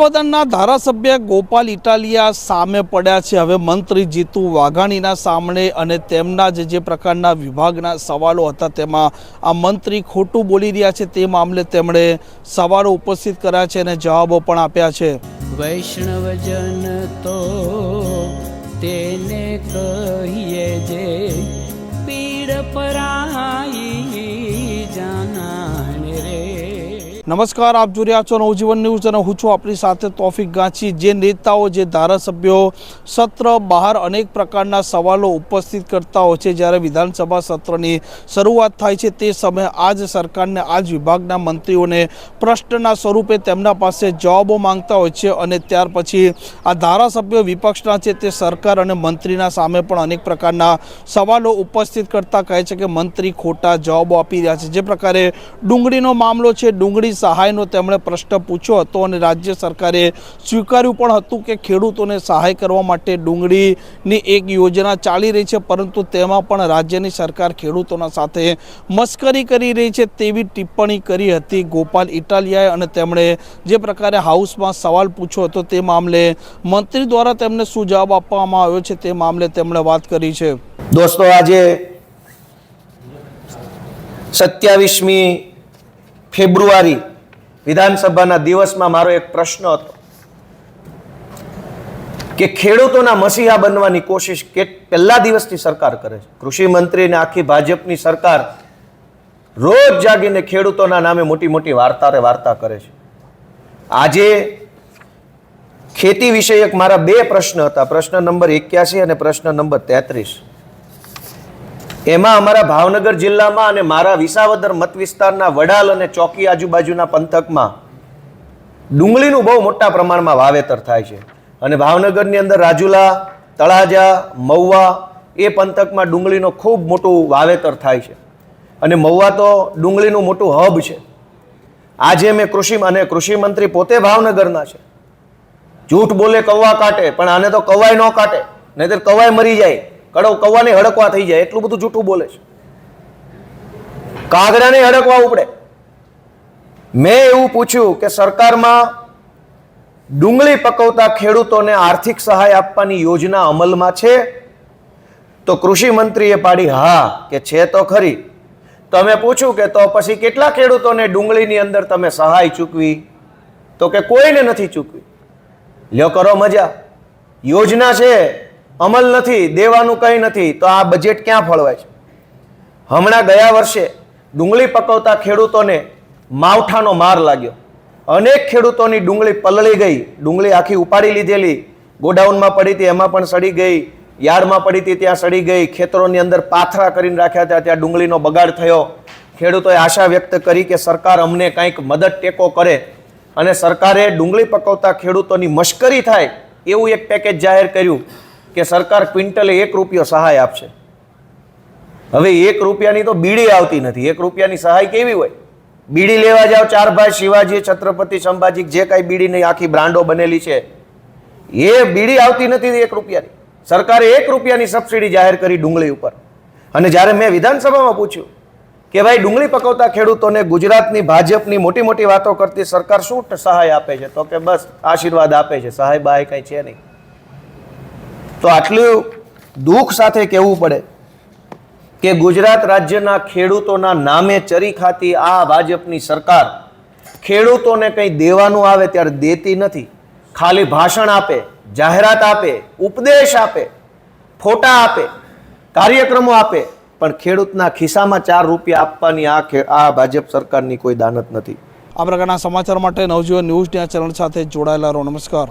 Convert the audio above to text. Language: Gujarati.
વિસાવદરના ધારાસભ્ય ગોપાલ ઇટાલિયા સામે પડ્યા છે। હવે મંત્રી જીતુ વાઘાણીના સામે અને તેમના જે પ્રકારના વિભાગના સવાલો હતા તેમાં આ મંત્રી ખોટું બોલી રહ્યા છે તે મામલે તેમણે સવાલો ઉપસ્થિત કર્યા છે અને જવાબો પણ આપ્યા છે। વૈષ્ણવજન તો તેને કહીએ જે પીડ પરાઈ જાનાને રે। નમસ્કાર, આપ જોઈ રહ્યા છો નવજીવન ન્યૂઝ અને હું છું આપણી સાથે તોફિક ગાંચી। જે નેતાઓ જે ધારાસભ્યો સત્ર બહાર અનેક પ્રકારના સવાલો ઉપસ્થિત કરતા હોય છે, જ્યારે વિધાનસભા સત્રની શરૂઆત થાય છે તે સમયે આ જ સરકારને આ જ વિભાગના મંત્રીઓને પ્રશ્નના સ્વરૂપે તેમના પાસે જવાબો માંગતા હોય છે અને ત્યાર પછી આ ધારાસભ્યો વિપક્ષના છે તે સરકાર અને મંત્રીના સામે પણ અનેક પ્રકારના સવાલો ઉપસ્થિત કરતા કહે છે કે મંત્રી ખોટા જવાબો આપી રહ્યા છે। જે પ્રકારે ડુંગળીનો મામલો છે, ડુંગળી સહાયનો તેમણે પ્રશ્ન પૂછ્યો હતો અને રાજ્ય સરકારે સ્વીકાર્યું પણ હતું કે ખેડૂતોને સહાય કરવા માટે ડુંગળીની એક યોજના ચાલી રહી છે, પરંતુ તેમાં પણ રાજ્યની સરકાર ખેડૂતોના સાથે મસ્કરી કરી રહી છે તેવી ટિપ્પણી કરી હતી ગોપાલ ઇટાલિયાએ। અને તેમણે જે પ્રકારે હાઉસમાં સવાલ પૂછ્યો હતો તે મામલે મંત્રી દ્વારા તેમને શું જવાબ આપવામાં આવ્યો છે તે મામલે તેમણે વાત કરી છે। દોસ્તો, આજે 27મી ફેબ્રુઆરી વિધાનસભાના દિવસમાં મારો એક પ્રશ્ન હતો કે ખેડૂતોના મસીહા બનવાની કોશિશ પહેલા દિવસથી સરકાર કરે છે। કૃષિ મંત્રી અને આખી ભાજપની સરકાર રોજ જાગીને ખેડૂતોના નામે મોટી મોટી વાર્તા કરે છે। આજે ખેતી વિષયક મારા બે પ્રશ્ન હતા, પ્રશ્ન નંબર 81 અને પ્રશ્ન નંબર 33। એમાં અમારા ભાવનગર જિલ્લામાં અને મારા વિસાવદર મત વિસ્તારના વડાલ અને ચોકી આજુબાજુના પંથકમાં ડુંગળીનું બહુ મોટા પ્રમાણમાં વાવેતર થાય છે અને ભાવનગરની અંદર રાજુલા, તળાજા, મહુવા એ પંથકમાં ડુંગળીનો ખૂબ મોટું વાવેતર થાય છે અને મહુવા તો ડુંગળીનું મોટું હબ છે। આજે મેં કૃષિ મંત્રી પોતે ભાવનગરના છે। જૂઠ બોલે કૌવા કાટે, પણ આને તો કવાય ન કાટે, નહીતર કવાય મરી જાય, કૌવાને હડકવા થઈ જાય, એટલું બધું જૂઠું બોલે છે। કાગડાને હડકવા ઉપડે। મેં એવું પૂછ્યું કે સરકારમાં ડુંગળી પકવતા ખેડૂતોને આર્થિક સહાય આપવાની યોજના અમલમાં છે? તો કૃષિ મંત્રીએ પાડી હા કે છે તો ખરી। તમે પૂછ્યું કે તો પછી કેટલા ખેડૂતોને ડુંગળીની અંદર તમે સહાય ચૂકવી? તો કે કોઈને નથી ચૂકવી। લ્યો કરો મજા, યોજના છે, અમલ નથી, દેવાનું કંઈ નથી, તો આ બજેટ ક્યાં ફળવાય છે? હમણાં ગયા વર્ષે ડુંગળી પકવતા ખેડૂતોને માવઠાનો માર લાગ્યો, અનેક ખેડૂતોની ડુંગળી પલળી ગઈ, ડુંગળી આખી ઉપાડી લીધેલી, ગોડાઉનમાં પડી હતી એમાં પણ સડી ગઈ, યાર્ડમાં પડી હતી ત્યાં સડી ગઈ, ખેતરોની અંદર પાથરા કરીને રાખ્યા હતા ત્યાં ડુંગળીનો બગાડ થયો। ખેડૂતોએ આશા વ્યક્ત કરી કે સરકાર અમને કંઈક મદદ ટેકો કરે અને સરકારે ડુંગળી પકવતા ખેડૂતોની મશ્કરી થાય એવું એક પેકેજ જાહેર કર્યું કે સરકાર ક્વિન્ટલે 1 રૂપિયો સહાય આપશે। હવે 1 રૂપિયાની તો બીડી આવતી નથી, 1 રૂપિયાની સહાય કેવી હોય? બીડી લેવા જાઓ, ચાર ભાઈ શિવાજી, છત્રપતિ સંભાજી, જે કાંઈ બીડીની આખી બ્રાન્ડો બનેલી છે, એ બીડી આવતી નથી 1 રૂપિયાની। સરકારે 1 રૂપિયાની સબસિડી જાહેર કરી ડુંગળી ઉપર। અને જ્યારે મેં વિધાનસભામાં પૂછ્યું કે ભાઈ ડુંગળી પકવતા ખેડૂતોને ગુજરાતની ભાજપની મોટી મોટી વાતો કરતી સરકાર શું સહાય આપે છે? તો કે બસ આશીર્વાદ આપે છે, સહાય બહાય કંઈ છે નહીં। તો આટલું દુઃખ સાથે કહેવું પડે કે ગુજરાત રાજ્યના ખેડૂતોના નામે ચરી ખાતી આ ભાજપની સરકાર ખેડૂતોને કંઈ દેવાનું આવે ત્યારે દેતી નથી। ખાલી ભાષણ આપે, જાહેરાત આપે, ઉપદેશ આપે, ફોટા આપે, કાર્યક્રમો આપે, પણ ખેડૂતના ખિસ્સામાં 4 રૂપિયા આપવાની આ ભાજપ સરકારની કોઈ દાનત નથી। આ પ્રકારના સમાચાર માટે નવજીવન ન્યૂઝની આ ચેનલ સાથે જોડાયેલા રહો। નમસ્કાર।